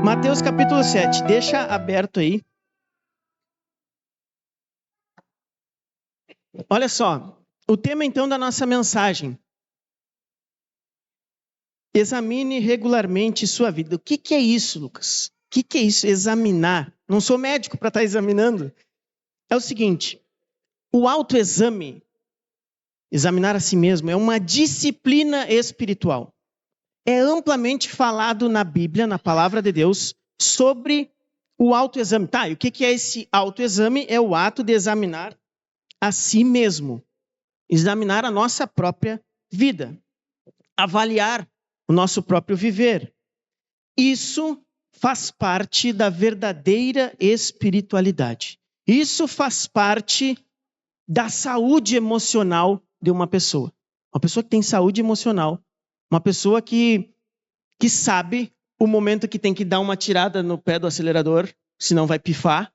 Mateus capítulo 7, deixa aberto aí. Olha só, o tema então da nossa mensagem. Examine regularmente sua vida. O que é isso, Lucas? O que é isso, examinar? Não sou médico para estar examinando. É o seguinte, o autoexame, examinar a si mesmo, é uma disciplina espiritual. É amplamente falado na Bíblia, na palavra de Deus, sobre o autoexame. Tá, e o que é esse autoexame? É o ato de examinar a si mesmo. Examinar a nossa própria vida. Avaliar o nosso próprio viver. Isso faz parte da verdadeira espiritualidade. Isso faz parte da saúde emocional de uma pessoa. Uma pessoa que tem saúde emocional. Uma pessoa que sabe o momento que tem que dar uma tirada no pé do acelerador, senão vai pifar.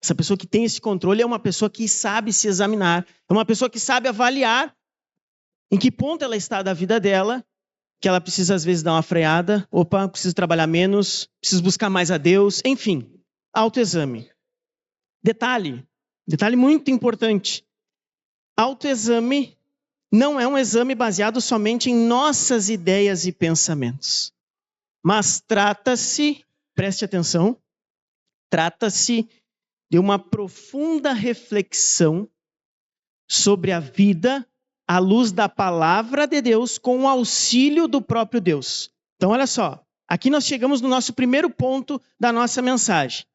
Essa pessoa que tem esse controle é uma pessoa que sabe se examinar. É uma pessoa que sabe avaliar em que ponto ela está da vida dela, que ela precisa às vezes dar uma freada. Opa, preciso trabalhar menos, preciso buscar mais a Deus. Enfim, autoexame. Detalhe muito importante. Autoexame não é um exame baseado somente em nossas ideias e pensamentos. Mas trata-se, preste atenção, trata-se de uma profunda reflexão sobre a vida à luz da palavra de Deus com o auxílio do próprio Deus. Então, olha só, aqui nós chegamos no nosso primeiro ponto da nossa mensagem.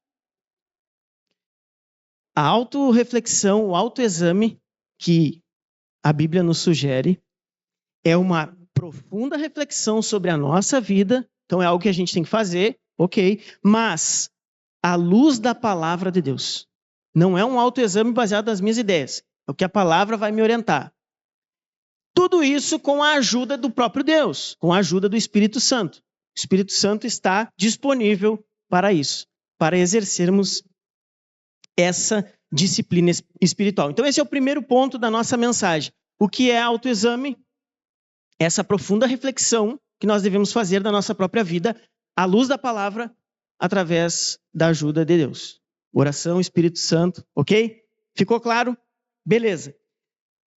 A autorreflexão, o autoexame que a Bíblia nos sugere é uma profunda reflexão sobre a nossa vida. Então, é algo que a gente tem que fazer, ok, mas à luz da palavra de Deus. Não é um autoexame baseado nas minhas ideias. É o que a palavra vai me orientar. Tudo isso com a ajuda do próprio Deus, com a ajuda do Espírito Santo. O Espírito Santo está disponível para isso, para exercermos essa disciplina espiritual. Então esse é o primeiro ponto da nossa mensagem. O que é autoexame? Essa profunda reflexão que nós devemos fazer da nossa própria vida, à luz da palavra, através da ajuda de Deus. Oração, Espírito Santo, ok? Ficou claro? Beleza.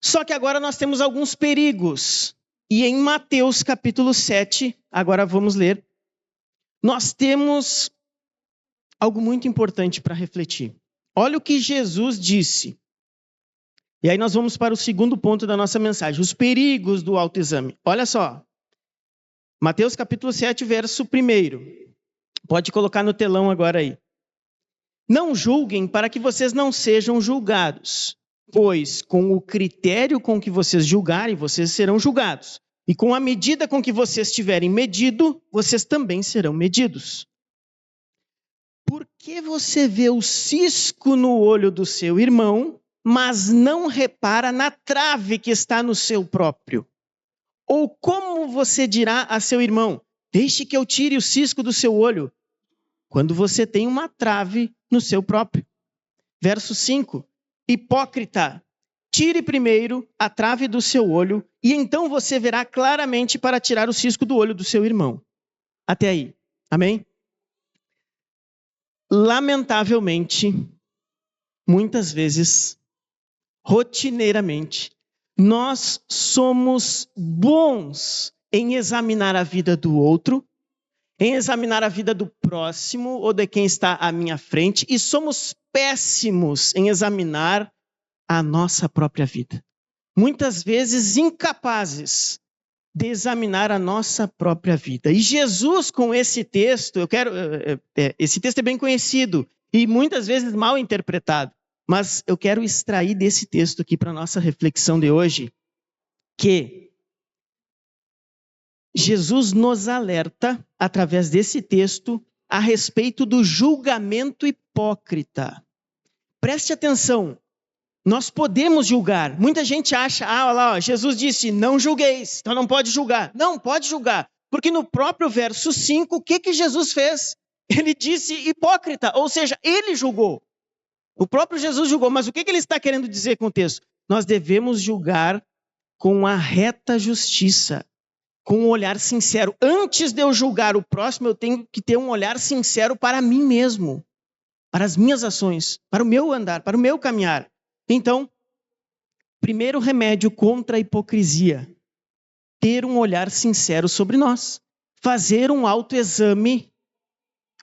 Só que agora nós temos alguns perigos. E em Mateus capítulo 7, agora vamos ler, nós temos algo muito importante para refletir. Olha o que Jesus disse. E aí nós vamos para o segundo ponto da nossa mensagem, os perigos do autoexame. Olha só, Mateus capítulo 7, verso 1. Pode colocar no telão agora aí. Não julguem para que vocês não sejam julgados. Pois com o critério com que vocês julgarem, vocês serão julgados. E com a medida com que vocês tiverem medido, vocês também serão medidos. Por que você vê o cisco no olho do seu irmão, mas não repara na trave que está no seu próprio? Ou como você dirá a seu irmão, deixe que eu tire o cisco do seu olho, quando você tem uma trave no seu próprio? Verso 5. Hipócrita, tire primeiro a trave do seu olho e então você verá claramente para tirar o cisco do olho do seu irmão. Até aí. Amém? Lamentavelmente, muitas vezes, rotineiramente, nós somos bons em examinar a vida do outro, em examinar a vida do próximo ou de quem está à minha frente, e somos péssimos em examinar a nossa própria vida. Muitas vezes incapazes de examinar a nossa própria vida. E Jesus, com esse texto, esse texto é bem conhecido e muitas vezes mal interpretado, mas eu quero extrair desse texto aqui para a nossa reflexão de hoje, que Jesus nos alerta, através desse texto, a respeito do julgamento hipócrita. Preste atenção, nós podemos julgar. Muita gente acha, olha lá, Jesus disse, não julgueis, então não pode julgar. Não, pode julgar, porque no próprio verso 5, o que Jesus fez? Ele disse hipócrita, ou seja, ele julgou. O próprio Jesus julgou, mas o que ele está querendo dizer com o texto? Nós devemos julgar com a reta justiça. com um olhar sincero. Antes de eu julgar o próximo, eu tenho que ter um olhar sincero para mim mesmo, para as minhas ações, para o meu andar, para o meu caminhar. Então, primeiro remédio contra a hipocrisia: ter um olhar sincero sobre nós. Fazer um autoexame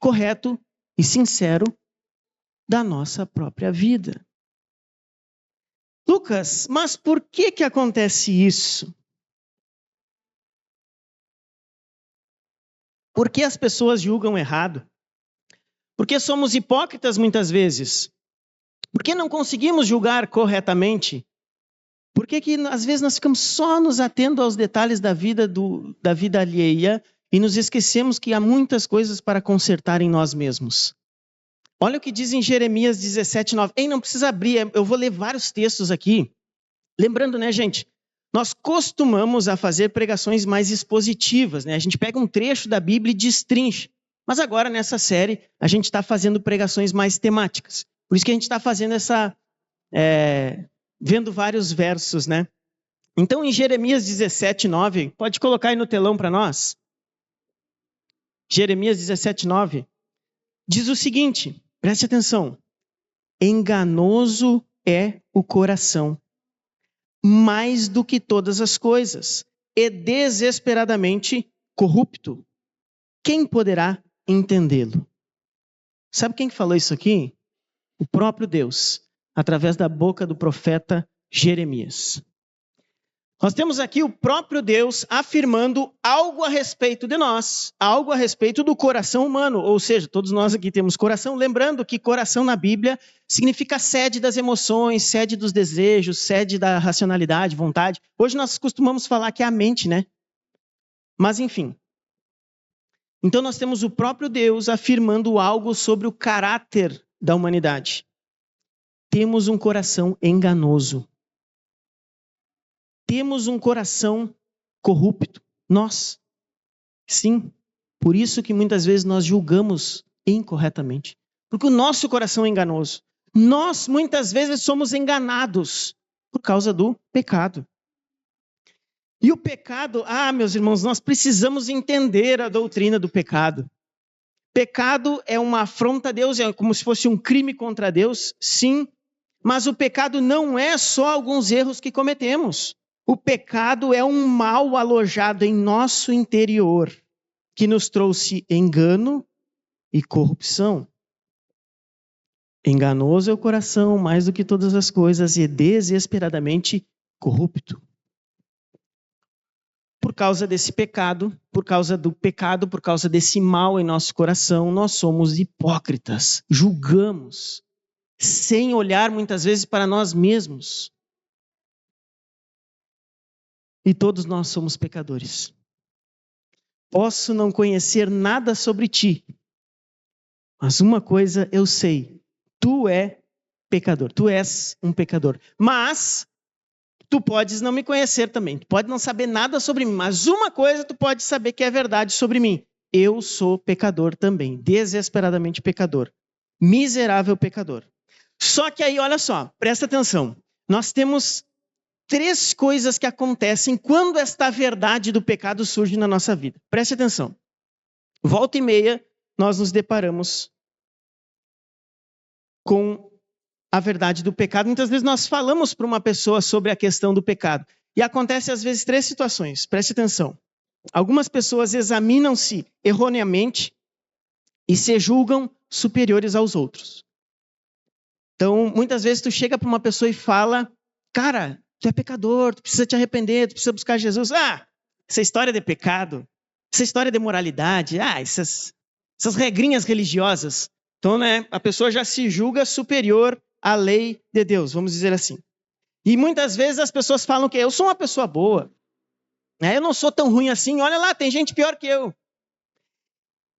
correto e sincero da nossa própria vida. Lucas, mas por que acontece isso? Por que as pessoas julgam errado? Por que somos hipócritas muitas vezes? Por que não conseguimos julgar corretamente? Por que às vezes nós ficamos só nos atendo aos detalhes da vida alheia e nos esquecemos que há muitas coisas para consertar em nós mesmos? Olha o que diz em Jeremias 17:9. Não precisa abrir, eu vou ler vários textos aqui. Lembrando, né, gente? Nós costumamos a fazer pregações mais expositivas, né? A gente pega um trecho da Bíblia e destrincha. Mas agora, nessa série, a gente está fazendo pregações mais temáticas. Por isso que a gente está fazendo vendo vários versos, né? Então, em Jeremias 17:9, pode colocar aí no telão para nós. Jeremias 17:9 diz o seguinte, preste atenção. Enganoso é o coração, mais do que todas as coisas, e desesperadamente corrupto. Quem poderá entendê-lo? Sabe quem falou isso aqui? O próprio Deus, através da boca do profeta Jeremias. Nós temos aqui o próprio Deus afirmando algo a respeito de nós, algo a respeito do coração humano, ou seja, todos nós aqui temos coração, lembrando que coração na Bíblia significa sede das emoções, sede dos desejos, sede da racionalidade, vontade. Hoje nós costumamos falar que é a mente, né? Mas enfim. Então nós temos o próprio Deus afirmando algo sobre o caráter da humanidade. Temos um coração enganoso. Temos um coração corrupto. Nós. Sim. Por isso que muitas vezes nós julgamos incorretamente. Porque o nosso coração é enganoso. Nós muitas vezes somos enganados por causa do pecado. E o pecado, meus irmãos, nós precisamos entender a doutrina do pecado. Pecado é uma afronta a Deus, é como se fosse um crime contra Deus, sim. Mas o pecado não é só alguns erros que cometemos. O pecado é um mal alojado em nosso interior, que nos trouxe engano e corrupção. Enganoso é o coração, mais do que todas as coisas, e desesperadamente corrupto. Por causa desse pecado, por causa do pecado, por causa desse mal em nosso coração, nós somos hipócritas, julgamos, sem olhar muitas vezes para nós mesmos. E todos nós somos pecadores. Posso não conhecer nada sobre ti, mas uma coisa eu sei, tu és pecador, tu és um pecador. Mas tu podes não me conhecer também, tu pode não saber nada sobre mim, mas uma coisa tu pode saber que é verdade sobre mim. Eu sou pecador também, desesperadamente pecador, miserável pecador. Só que aí, olha só, presta atenção, nós temos 3 coisas que acontecem quando esta verdade do pecado surge na nossa vida. Preste atenção. Volta e meia, nós nos deparamos com a verdade do pecado. Muitas vezes nós falamos para uma pessoa sobre a questão do pecado. E acontece às vezes 3 situações. Preste atenção. Algumas pessoas examinam-se erroneamente e se julgam superiores aos outros. Então, muitas vezes tu chega para uma pessoa e fala, cara, tu é pecador, tu precisa te arrepender, tu precisa buscar Jesus. Essa história de pecado, essa história de moralidade, essas regrinhas religiosas. Então, né, a pessoa já se julga superior à lei de Deus, vamos dizer assim. E muitas vezes as pessoas falam que eu sou uma pessoa boa, eu não sou tão ruim assim, olha lá, tem gente pior que eu.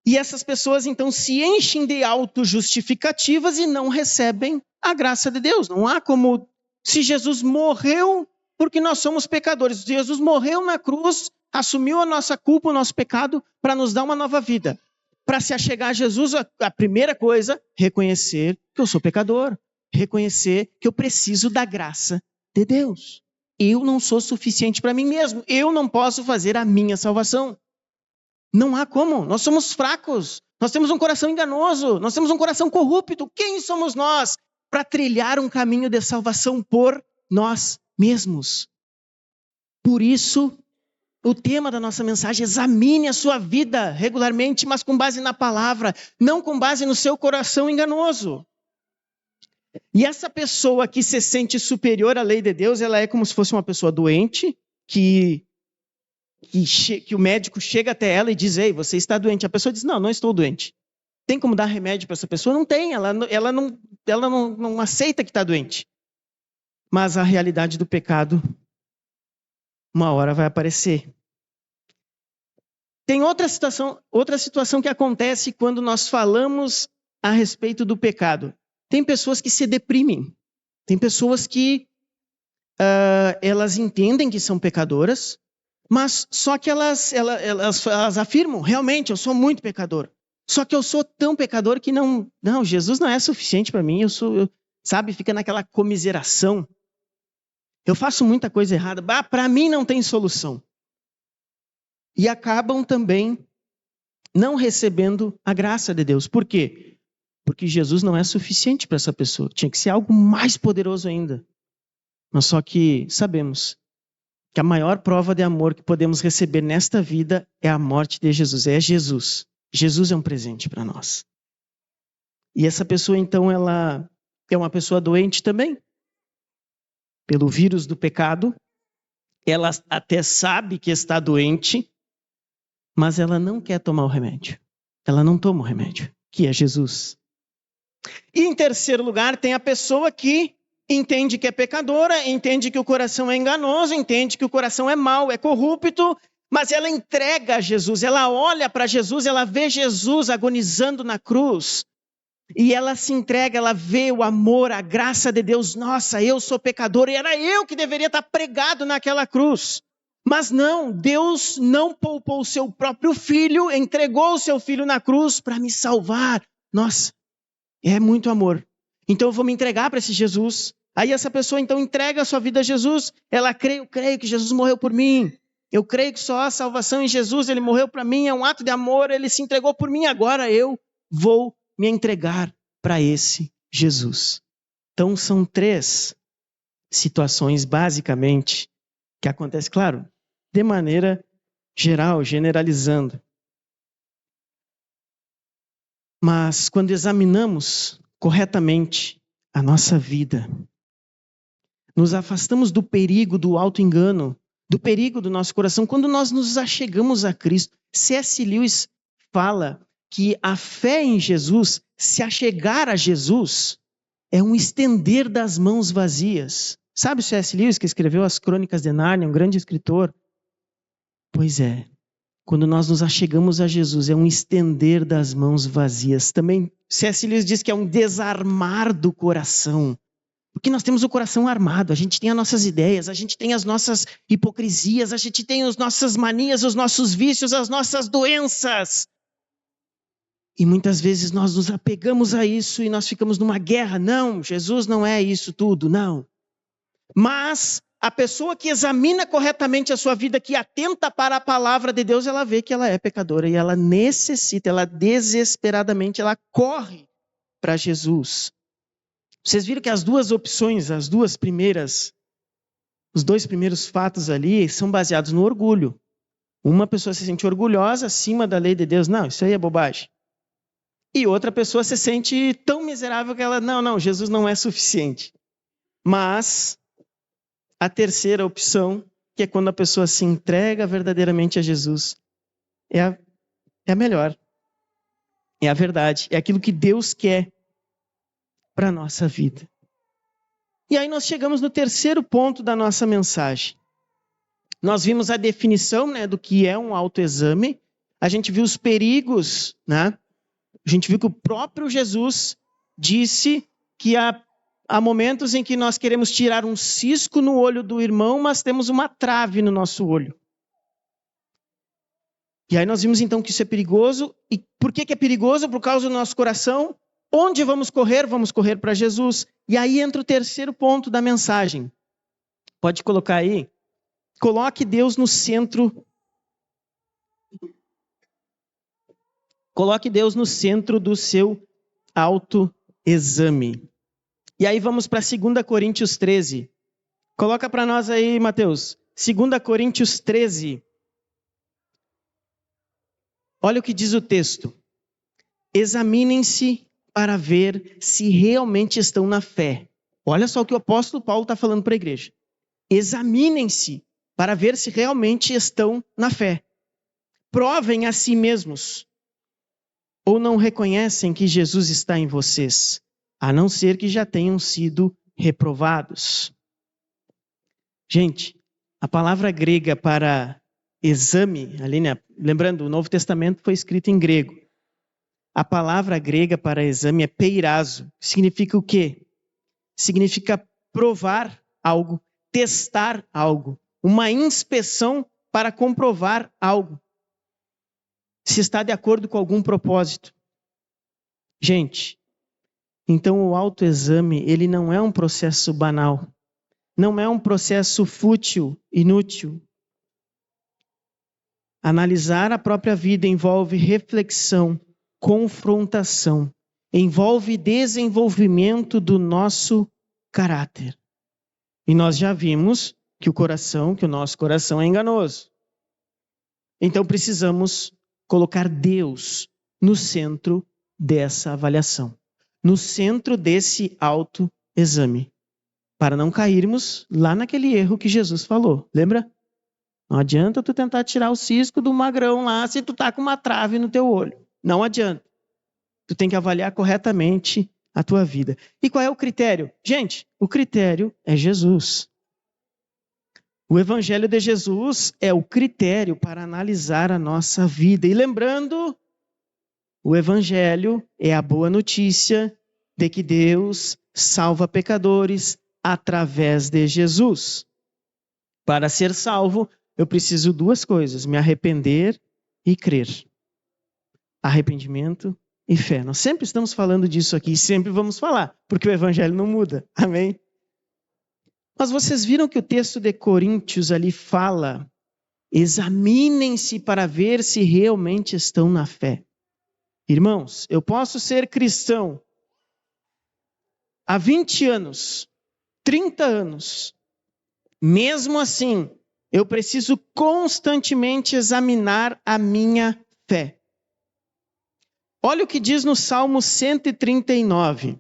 E essas pessoas, então, se enchem de autojustificativas e não recebem a graça de Deus. Não há como... Se Jesus morreu porque nós somos pecadores, Jesus morreu na cruz, assumiu a nossa culpa, o nosso pecado, para nos dar uma nova vida. Para se achegar a Jesus, a primeira coisa, reconhecer que eu sou pecador. Reconhecer que eu preciso da graça de Deus. eu não sou suficiente para mim mesmo. Eu não posso fazer a minha salvação. Não há como. Nós somos fracos. Nós temos um coração enganoso. Nós temos um coração corrupto. Quem somos nós para trilhar um caminho de salvação por nós mesmos? Por isso, o tema da nossa mensagem: examine a sua vida regularmente, mas com base na palavra, não com base no seu coração enganoso. E essa pessoa que se sente superior à lei de Deus, ela é como se fosse uma pessoa doente, que o médico chega até ela e diz: ei, você está doente. A pessoa diz: não estou doente. Tem como dar remédio para essa pessoa? Não tem, ela não aceita que está doente. Mas a realidade do pecado, uma hora vai aparecer. Tem outra situação que acontece quando nós falamos a respeito do pecado. Tem pessoas que se deprimem. Tem pessoas que elas entendem que são pecadoras, mas só que elas afirmam: realmente, eu sou muito pecador. Só que eu sou tão pecador que não, Jesus não é suficiente para mim. Sabe, fica naquela comiseração. Eu faço muita coisa errada. Para mim não tem solução. E acabam também não recebendo a graça de Deus. Por quê? Porque Jesus não é suficiente para essa pessoa. Tinha que ser algo mais poderoso ainda. Mas só que sabemos que a maior prova de amor que podemos receber nesta vida é a morte de Jesus. É Jesus. Jesus é um presente para nós. E essa pessoa, então, ela é uma pessoa doente também. Pelo vírus do pecado. Ela até sabe que está doente, mas ela não quer tomar o remédio. Ela não toma o remédio, que é Jesus. E em terceiro lugar, tem a pessoa que entende que é pecadora, entende que o coração é enganoso, entende que o coração é mau, é corrupto, mas ela entrega a Jesus, ela olha para Jesus, ela vê Jesus agonizando na cruz, e ela se entrega, ela vê o amor, a graça de Deus. Nossa, eu sou pecador, e era eu que deveria estar pregado naquela cruz. Mas não, Deus não poupou o seu próprio filho, entregou o seu filho na cruz para me salvar. Nossa, é muito amor. Então eu vou me entregar para esse Jesus. Aí essa pessoa então entrega a sua vida a Jesus. Ela crê, eu creio que Jesus morreu por mim. Eu creio que só há salvação em Jesus. Ele morreu para mim, é um ato de amor. Ele se entregou por mim. Agora eu vou me entregar para esse Jesus. Então são 3 situações basicamente que acontecem, claro, de maneira geral, generalizando. Mas quando examinamos corretamente a nossa vida, nos afastamos do perigo do auto-engano, do perigo do nosso coração, quando nós nos achegamos a Cristo. C.S. Lewis fala que a fé em Jesus, se achegar a Jesus, é um estender das mãos vazias. Sabe o C.S. Lewis, que escreveu as Crônicas de Nárnia, um grande escritor? Pois é, quando nós nos achegamos a Jesus, é um estender das mãos vazias. Também C.S. Lewis diz que é um desarmar do coração. Porque nós temos o coração armado, a gente tem as nossas ideias, a gente tem as nossas hipocrisias, a gente tem as nossas manias, os nossos vícios, as nossas doenças. E muitas vezes nós nos apegamos a isso e nós ficamos numa guerra. Não, Jesus não é isso tudo, não. Mas a pessoa que examina corretamente a sua vida, que atenta para a palavra de Deus, ela vê que ela é pecadora e ela necessita, ela desesperadamente, ela corre para Jesus. Vocês viram que as 2 opções, os 2 primeiros fatos ali são baseados no orgulho. Uma pessoa se sente orgulhosa acima da lei de Deus. Não, isso aí é bobagem. E outra pessoa se sente tão miserável que ela, não, Jesus não é suficiente. Mas a terceira opção, que é quando a pessoa se entrega verdadeiramente a Jesus, é a melhor. É a verdade, é aquilo que Deus quer para a nossa vida. E aí nós chegamos no terceiro ponto da nossa mensagem. Nós vimos a definição, do que é um autoexame. A gente viu os perigos, A gente viu que o próprio Jesus disse que há momentos em que nós queremos tirar um cisco no olho do irmão, mas temos uma trave no nosso olho. E aí nós vimos então que isso é perigoso. E por que é perigoso? Por causa do nosso coração. Onde vamos correr? Vamos correr para Jesus. E aí entra o terceiro ponto da mensagem. Pode colocar aí. Coloque Deus no centro. Coloque Deus no centro do seu autoexame. E aí vamos para 2 Coríntios 13. Coloca para nós aí, Mateus. 2 Coríntios 13. Olha o que diz o texto. Examinem-se para ver se realmente estão na fé. Olha só o que o apóstolo Paulo está falando para a igreja. Examinem-se para ver se realmente estão na fé. Provem a si mesmos. Ou não reconhecem que Jesus está em vocês, a não ser que já tenham sido reprovados. Gente, a palavra grega para exame, ali, né? Lembrando, o Novo Testamento foi escrito em grego. A palavra grega para exame é peirazo. Significa o quê? Significa provar algo, testar algo, uma inspeção para comprovar algo. Se está de acordo com algum propósito. Gente, então o autoexame, ele não é um processo banal. Não é um processo fútil, inútil. Analisar a própria vida envolve reflexão, confrontação, envolve desenvolvimento do nosso caráter. E nós já vimos que o nosso coração é enganoso. Então precisamos colocar Deus no centro dessa avaliação, no centro desse autoexame, para não cairmos lá naquele erro que Jesus falou. Lembra? Não adianta tu tentar tirar o cisco do magrão lá se tu tá com uma trave no teu olho. Não adianta. Tu tem que avaliar corretamente a tua vida. E qual é o critério? Gente, o critério é Jesus. O Evangelho de Jesus é o critério para analisar a nossa vida. E lembrando, o Evangelho é a boa notícia de que Deus salva pecadores através de Jesus. Para ser salvo, eu preciso duas coisas: me arrepender e crer. Arrependimento e fé. Nós sempre estamos falando disso aqui e sempre vamos falar, porque o Evangelho não muda. Amém? Mas vocês viram que o texto de Coríntios ali fala: examinem-se para ver se realmente estão na fé. Irmãos, eu posso ser cristão há 20 anos, 30 anos. Mesmo assim, eu preciso constantemente examinar a minha fé. Olha o que diz no Salmo 139.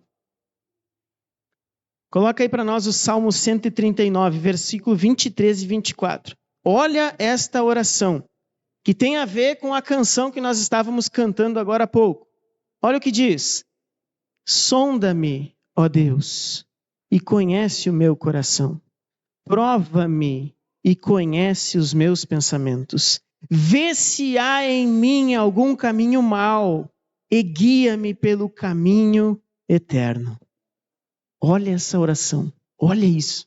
Coloca aí para nós o Salmo 139, versículo 23 e 24. Olha esta oração, que tem a ver com a canção que nós estávamos cantando agora há pouco. Olha o que diz. Sonda-me, ó Deus, e conhece o meu coração. Prova-me e conhece os meus pensamentos. Vê se há em mim algum caminho mau e guia-me pelo caminho eterno. Olha essa oração, olha isso.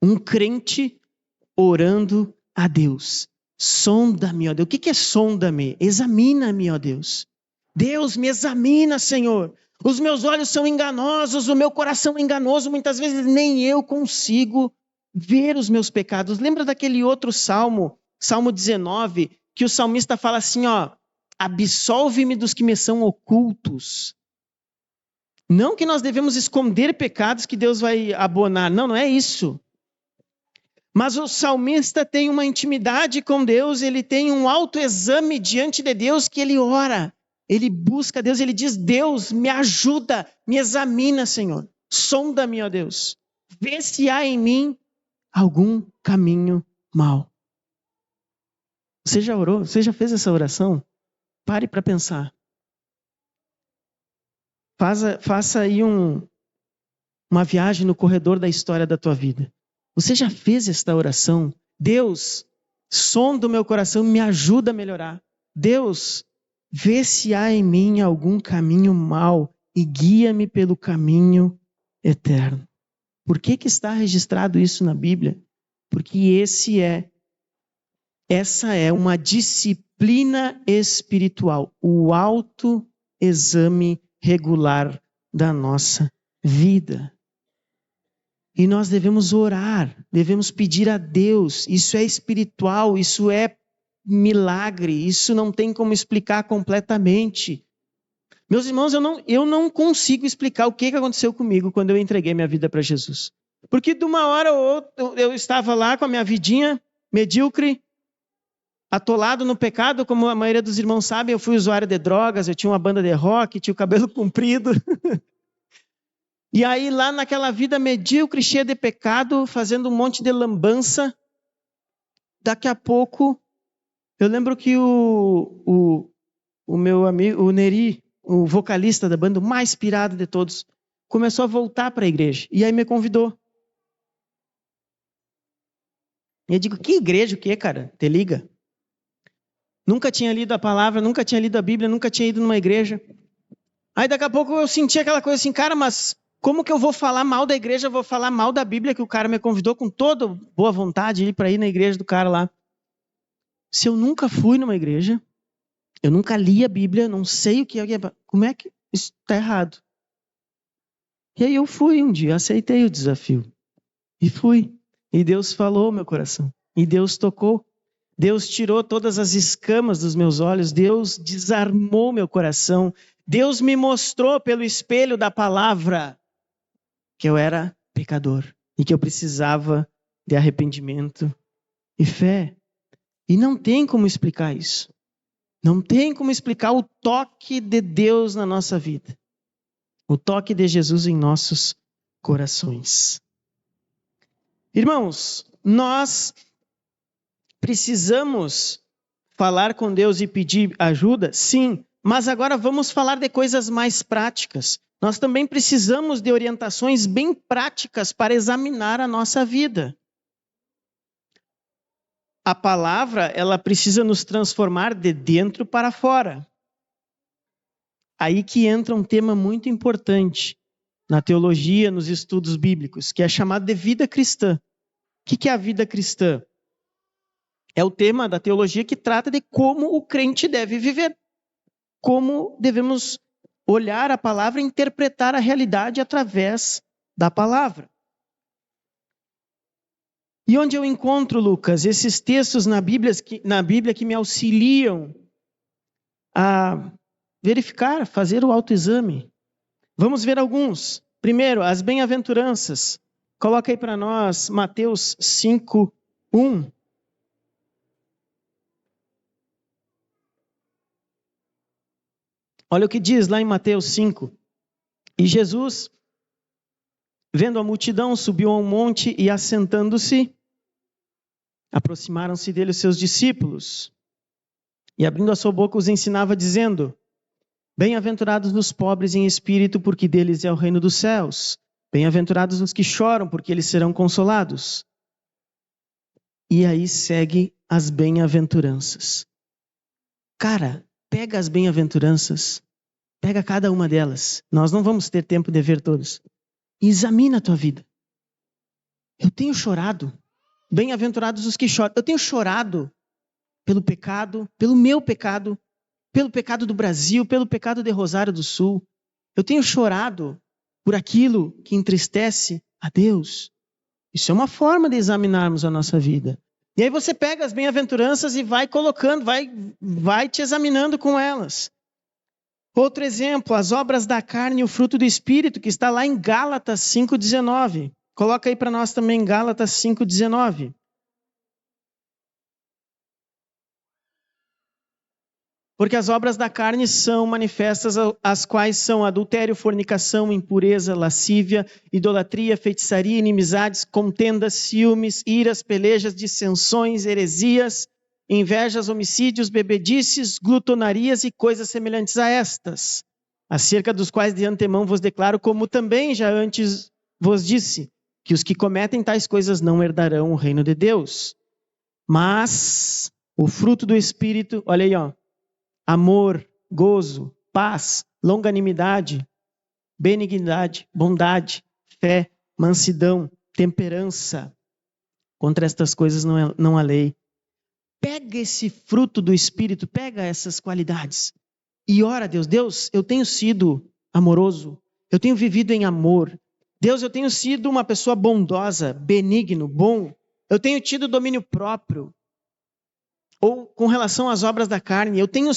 Um crente orando a Deus. Sonda-me, ó Deus. O que é sonda-me? Examina-me, ó Deus. Deus, me examina, Senhor. Os meus olhos são enganosos, o meu coração é enganoso. Muitas vezes nem eu consigo ver os meus pecados. Lembra daquele outro salmo, Salmo 19, que o salmista fala assim, ó, absolve-me dos que me são ocultos. Não que nós devemos esconder pecados que Deus vai abonar. Não, não é isso. Mas o salmista tem uma intimidade com Deus, ele tem um autoexame diante de Deus que ele ora. Ele busca Deus, ele diz, Deus, me ajuda, me examina, Senhor. Sonda-me, ó Deus. Vê se há em mim algum caminho mau. Você já orou? Você já fez essa oração? Pare para pensar. Faça aí uma viagem no corredor da história da tua vida. Você já fez esta oração? Deus, sonda o meu coração, me ajuda a melhorar. Deus, vê se há em mim algum caminho mau e guia-me pelo caminho eterno. Por que está registrado isso na Bíblia? Porque essa é uma disciplina espiritual, o autoexame regular da nossa vida. E nós devemos orar, devemos pedir a Deus. Isso é espiritual, isso é milagre, isso não tem como explicar completamente. Meus irmãos, eu não consigo explicar o que aconteceu comigo quando eu entreguei minha vida para Jesus. Porque de uma hora ou outra eu estava lá com a minha vidinha medíocre, atolado no pecado, como a maioria dos irmãos sabem, eu fui usuário de drogas, eu tinha uma banda de rock, tinha o cabelo comprido. E aí lá naquela vida medíocre, cheia de pecado, fazendo um monte de lambança, daqui a pouco, eu lembro que o meu amigo, o Neri, o vocalista da banda, o mais pirado de todos, começou a voltar para a igreja. E aí me convidou. E eu digo, que igreja o quê, cara? Te liga. Nunca tinha lido a palavra, nunca tinha lido a Bíblia, nunca tinha ido numa igreja. Aí daqui a pouco eu senti aquela coisa assim, cara, mas como que eu vou falar mal da igreja, eu vou falar mal da Bíblia que o cara me convidou com toda boa vontade para ir na igreja do cara lá. Se eu nunca fui numa igreja, eu nunca li a Bíblia, não sei o que é. Como é que isso está errado? E aí eu fui um dia, aceitei o desafio. E fui. E Deus falou ao meu coração. E Deus tocou. Deus tirou todas as escamas dos meus olhos. Deus desarmou meu coração. Deus me mostrou pelo espelho da palavra que eu era pecador. E que eu precisava de arrependimento e fé. E não tem como explicar isso. Não tem como explicar o toque de Deus na nossa vida. O toque de Jesus em nossos corações. Irmãos, nós precisamos falar com Deus e pedir ajuda? Sim, mas agora vamos falar de coisas mais práticas. Nós também precisamos de orientações bem práticas para examinar a nossa vida. A palavra, ela precisa nos transformar de dentro para fora. Aí que entra um tema muito importante na teologia, nos estudos bíblicos, que é chamado de vida cristã. O que é a vida cristã? É o tema da teologia que trata de como o crente deve viver. Como devemos olhar a palavra e interpretar a realidade através da palavra. E onde eu encontro, Lucas, esses textos na Bíblia que me auxiliam a verificar, fazer o autoexame? Vamos ver alguns. Primeiro, as bem-aventuranças. Coloca aí para nós Mateus 5:1. Olha o que diz lá em Mateus 5. E Jesus, vendo a multidão, subiu a um monte e, assentando-se, aproximaram-se dele os seus discípulos. E abrindo a sua boca os ensinava, dizendo: Bem-aventurados os pobres em espírito, porque deles é o reino dos céus. Bem-aventurados os que choram, porque eles serão consolados. E aí segue as bem-aventuranças. Cara, pega as bem-aventuranças, pega cada uma delas. Nós não vamos ter tempo de ver todas. E examina a tua vida. Eu tenho chorado. Bem-aventurados os que choram. Eu tenho chorado pelo pecado, pelo meu pecado, pelo pecado do Brasil, pelo pecado de Rosário do Sul. Eu tenho chorado por aquilo que entristece a Deus. Isso é uma forma de examinarmos a nossa vida. E aí você pega as bem-aventuranças e vai colocando, vai te examinando com elas. Outro exemplo, as obras da carne e o fruto do Espírito, que está lá em Gálatas 5:19. Coloca aí para nós também Gálatas 5:19. Porque as obras da carne são manifestas, as quais são adultério, fornicação, impureza, lascívia, idolatria, feitiçaria, inimizades, contendas, ciúmes, iras, pelejas, dissensões, heresias, invejas, homicídios, bebedices, glutonarias e coisas semelhantes a estas, acerca dos quais de antemão vos declaro, como também já antes vos disse, que os que cometem tais coisas não herdarão o reino de Deus. Mas o fruto do Espírito, olha aí, ó. Amor, gozo, paz, longanimidade, benignidade, bondade, fé, mansidão, temperança. Contra estas coisas não há lei. Pega esse fruto do Espírito, pega essas qualidades e ora a Deus. Deus, eu tenho sido amoroso, eu tenho vivido em amor, Deus, eu tenho sido uma pessoa bondosa, benigno, bom. Eu tenho tido domínio próprio. Ou com relação às obras da carne, eu tenho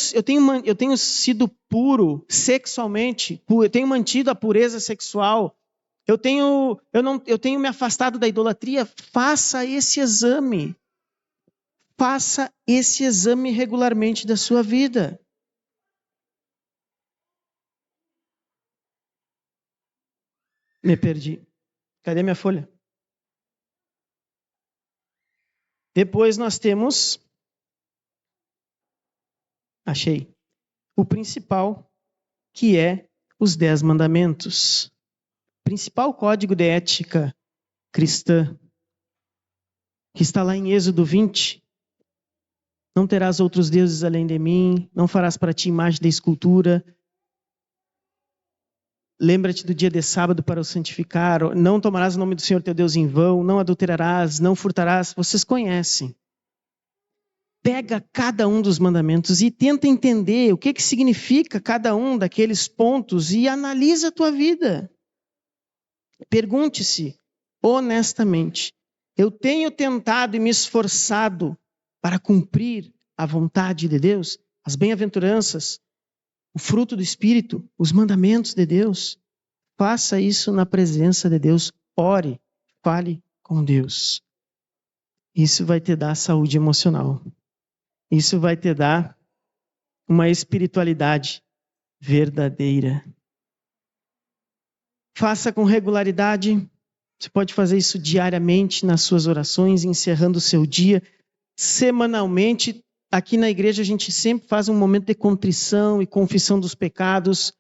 sido puro sexualmente, eu tenho mantido a pureza sexual, eu tenho me afastado da idolatria. Faça esse exame. Faça esse exame regularmente da sua vida. Me perdi. Cadê minha folha? Depois nós temos... Achei. O principal, que é os 10 mandamentos. Principal código de ética cristã, que está lá em Êxodo 20. Não terás outros deuses além de mim, não farás para ti imagem de escultura. Lembra-te do dia de sábado para o santificar, não tomarás o nome do Senhor teu Deus em vão, não adulterarás, não furtarás. Vocês conhecem. Pega cada um dos mandamentos e tenta entender o que significa cada um daqueles pontos e analisa a tua vida. Pergunte-se honestamente: eu tenho tentado e me esforçado para cumprir a vontade de Deus, as bem-aventuranças, o fruto do Espírito, os mandamentos de Deus? Faça isso na presença de Deus. Ore, fale com Deus. Isso vai te dar saúde emocional. Isso vai te dar uma espiritualidade verdadeira. Faça com regularidade. Você pode fazer isso diariamente nas suas orações, encerrando o seu dia. Semanalmente, aqui na igreja a gente sempre faz um momento de contrição e confissão dos pecados.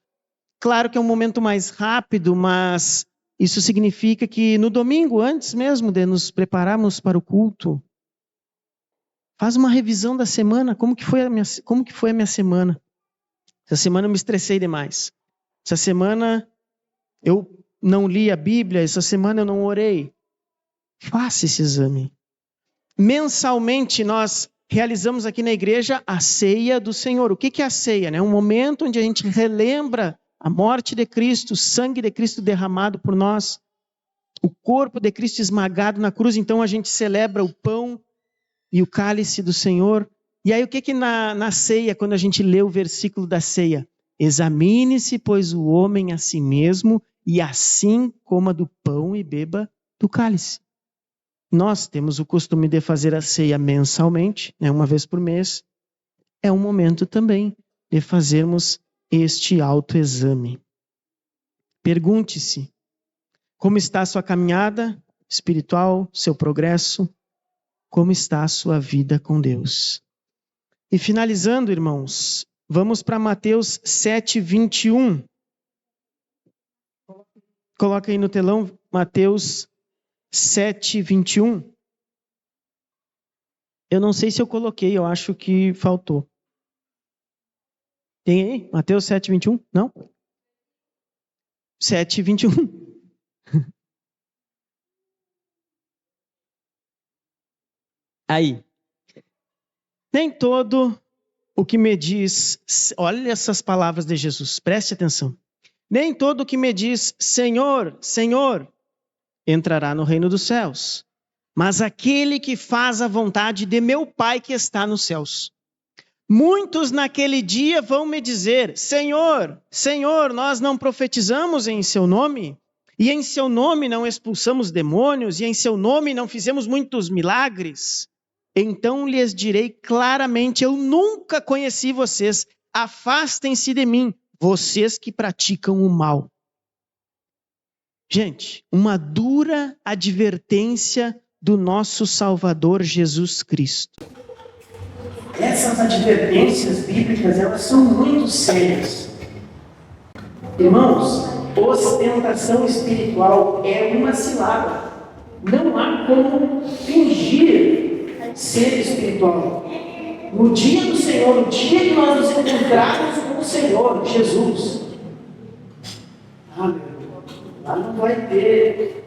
Claro que é um momento mais rápido, mas isso significa que no domingo, antes mesmo de nos prepararmos para o culto, faz uma revisão da semana. Como que foi a minha semana? Essa semana eu me estressei demais. Essa semana eu não li a Bíblia. Essa semana eu não orei. Faça esse exame. Mensalmente nós realizamos aqui na igreja a ceia do Senhor. O que é a ceia? É um momento onde a gente relembra a morte de Cristo, o sangue de Cristo derramado por nós, o corpo de Cristo esmagado na cruz. Então a gente celebra o pão e o cálice do Senhor. E aí o que na ceia, quando a gente lê o versículo da ceia? Examine-se, pois, o homem a si mesmo, e assim coma do pão e beba do cálice. Nós temos o costume de fazer a ceia mensalmente, uma vez por mês. É um momento também de fazermos este autoexame. Pergunte-se: como está a sua caminhada espiritual, seu progresso? Como está a sua vida com Deus? E finalizando, irmãos, vamos para Mateus 7:21. Coloca aí no telão, Mateus 7:21. Eu não sei se eu coloquei, eu acho que faltou. Tem aí? Mateus 7:21? Não? 7:21. Aí. Nem todo o que me diz... Olha essas palavras de Jesus, preste atenção. Nem todo o que me diz, Senhor, Senhor, entrará no reino dos céus, mas aquele que faz a vontade de meu Pai que está nos céus. Muitos naquele dia vão me dizer, Senhor, Senhor, nós não profetizamos em seu nome? E em seu nome não expulsamos demônios? E em seu nome não fizemos muitos milagres? Então lhes direi claramente, eu nunca conheci vocês. Afastem-se de mim, vocês que praticam o mal. Gente, uma dura advertência do nosso Salvador Jesus Cristo. Essas advertências bíblicas, elas são muito sérias. Irmãos, ostentação espiritual é uma cilada. Não há como fingir ser espiritual. No dia do Senhor, no dia que nós nos encontrarmos com o Senhor, Jesus, lá não vai ter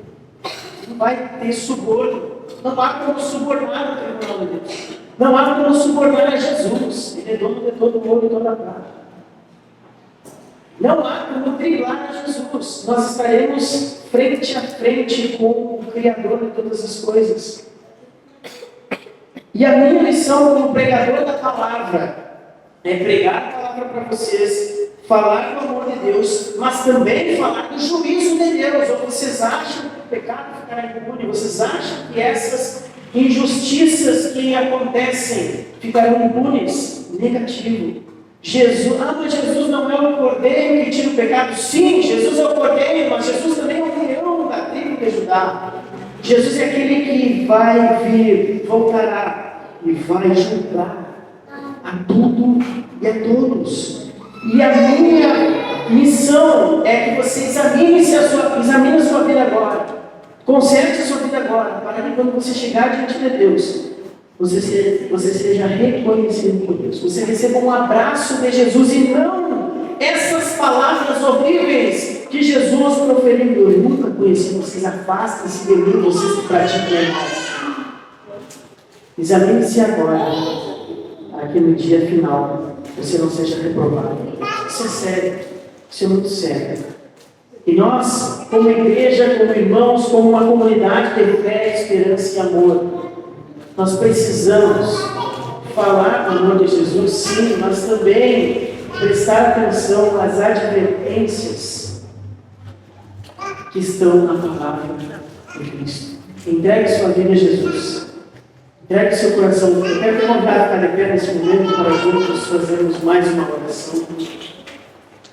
suborno. Não há como subornar o tribunal de Deus. Não há como subornar a Jesus. Ele é dono de todo o ouro e toda a prata. Não há como driblar a Jesus. Nós estaremos frente a frente com o Criador de todas as coisas. E a minha missão como pregador da palavra é pregar a palavra para vocês, falar do amor de Deus, mas também falar do juízo de Deus. Ou vocês acham que o pecado ficará impune? Vocês acham que essas injustiças que acontecem ficarão impunes? Negativo. Mas Jesus não é o cordeiro que tira o pecado. Sim, Jesus é o cordeiro, mas Jesus também é o leão da tribo de Judá. Jesus é aquele que vai vir, voltará e vai julgar a tudo e a todos. E a minha missão é que você examine a sua vida agora. Conserte a sua vida agora, para que quando você chegar diante de Deus, você seja reconhecido por Deus. Você receba um abraço de Jesus e não essas palavras horríveis que Jesus proferiu. Eu nunca conheci vocês, afastem-se de mim, vocês que praticam errado. Examine-se agora, para que no dia final você não seja reprovado. Isso é sério, isso é muito sério. E nós, como igreja, como irmãos, como uma comunidade de fé, esperança e amor, nós precisamos falar do amor de Jesus, sim, mas também prestar atenção às advertências que estão na palavra de Cristo. Entregue sua vida a Jesus. Entregue seu coração. Eu quero te convidar a ficar de pé nesse momento para juntos fazermos mais uma oração.